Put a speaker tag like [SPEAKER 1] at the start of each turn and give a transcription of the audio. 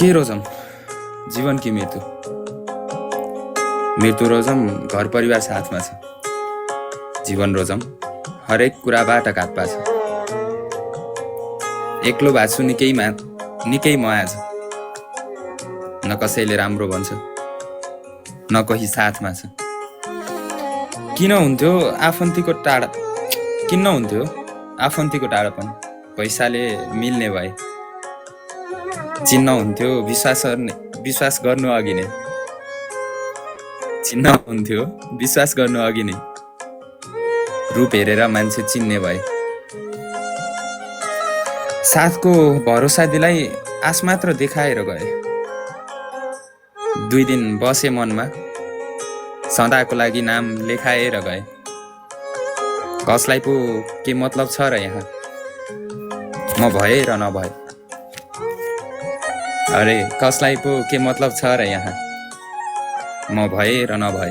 [SPEAKER 1] के रोजम जीवन कि मृत्यु? मृत्यु रोजम घर परिवार साथमा छ। जीवन रोजम हरेक कुराबाट घातपा छ। एक्लो भाछु निकै माया छ। न कसैले राम्रो भन्छ न कोही साथमा छ। किन हुन्थ्यो आफन्तीको टाढापन? पैसाले मिल्ने भए चिन्न हुन्थ्यो विश्वास गर्नु अघि नै। चिन्न हुन्थ्यो विश्वास गर्नु अघि नै। रूप हेरेर मान्छे चिन्ने भए। साथको भरोसा दिलाई आश मात्र देखाएर गए। 2 दिन बसे मनमा सदाको लागि नाम लेखाएर गए। कसलाई पो के मतलब छ र यहाँ? म भए र नभए। अरे कसलाई पो के मतलब छ र यहाँ? म भए र नभए।